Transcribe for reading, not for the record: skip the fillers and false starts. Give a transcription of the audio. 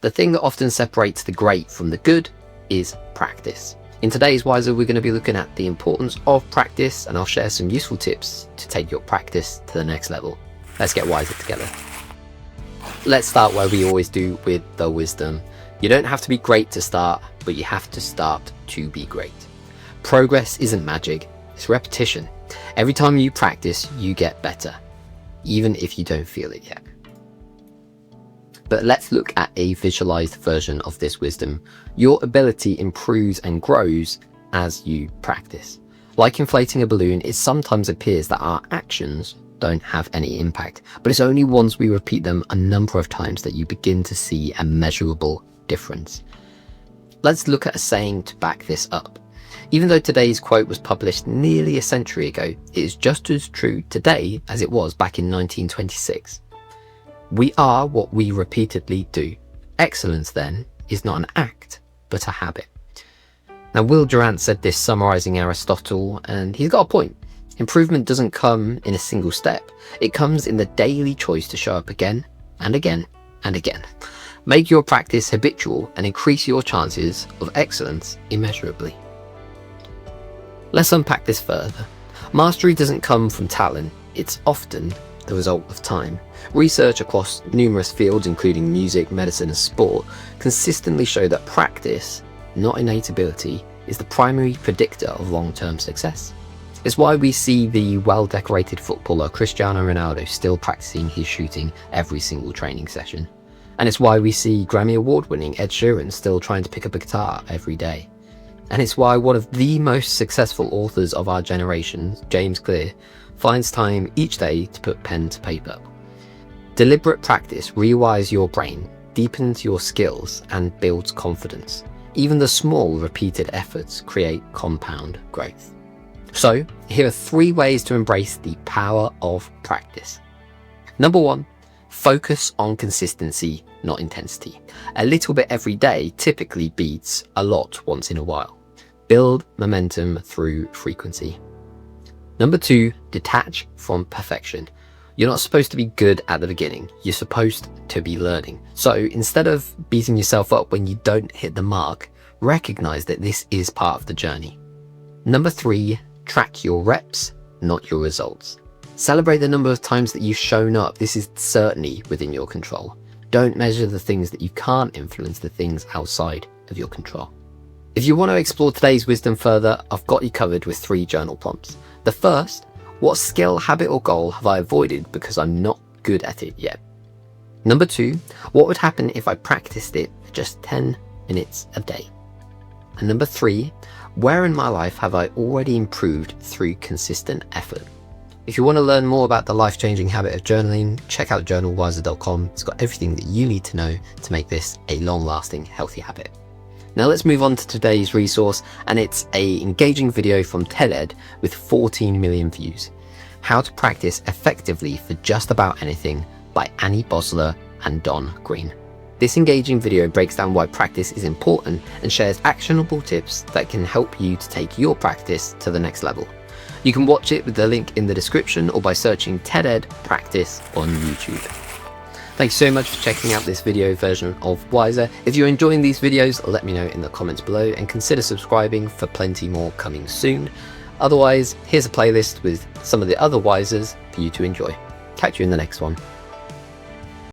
The thing that often separates the great from the good is practice. In today's Wiser, we're going to be looking at the importance of practice, and I'll share some useful tips to take your practice to the next level. Let's get wiser together. Let's start where we always do, with the wisdom. You don't have to be great to start, but you have to start to be great. Progress isn't magic, it's repetition. Every time you practice, you get better, even if you don't feel it yet. But let's look at a visualized version of this wisdom. Your ability improves and grows as you practice. Like inflating a balloon, it sometimes appears that our actions don't have any impact, but it's only once we repeat them a number of times that you begin to see a measurable difference. Let's look at a saying to back this up. Even though today's quote was published nearly a century ago, it is just as true today as it was back in 1926. We are what we repeatedly do. Excellence, then, is not an act, but a habit. Now, Will Durant said this summarizing Aristotle, and he's got a point. Improvement doesn't come in a single step. It comes in the daily choice to show up again and again and again. Make your practice habitual and increase your chances of excellence immeasurably. Let's unpack this further. Mastery doesn't come from talent. It's often the result of time. Research across numerous fields, including music, medicine, and sport, consistently show that practice, not innate ability, is the primary predictor of long-term success. It's why we see the well-decorated footballer Cristiano Ronaldo still practicing his shooting every single training session. And it's why we see Grammy Award-winning Ed Sheeran still trying to pick up a guitar every day. And it's why one of the most successful authors of our generation, James Clear, finds time each day to put pen to paper. Deliberate practice rewires your brain, deepens your skills, and builds confidence. Even the small, repeated efforts create compound growth. So, here are 3 ways to embrace the power of practice. Number 1, focus on consistency, not intensity. A little bit every day typically beats a lot once in a while. Build momentum through frequency. Number 2, detach from perfection. You're not supposed to be good at the beginning. You're supposed to be learning. So instead of beating yourself up when you don't hit the mark, recognize that this is part of the journey. Number 3, track your reps, not your results. Celebrate the number of times that you've shown up. This is certainly within your control. Don't measure the things that you can't influence, the things outside of your control. If you want to explore today's wisdom further, I've got you covered with 3 journal prompts. The first, what skill, habit, or goal have I avoided because I'm not good at it yet? Number 2, what would happen if I practiced it for just 10 minutes a day? And number 3, where in my life have I already improved through consistent effort? If you want to learn more about the life-changing habit of journaling, check out journalwiser.com. It's got everything that you need to know to make this a long-lasting, healthy habit. Now let's move on to today's resource, and it's an engaging video from TED with 14 million views. How to Practice Effectively for Just About Anything by Annie Bosler and Don Green. This engaging video breaks down why practice is important and shares actionable tips that can help you to take your practice to the next level. You can watch it with the link in the description or by searching TED Practice on YouTube. Thanks so much for checking out this video version of Wiser. If you're enjoying these videos, let me know in the comments below and consider subscribing for plenty more coming soon. Otherwise, here's a playlist with some of the other Wisers for you to enjoy. Catch you in the next one.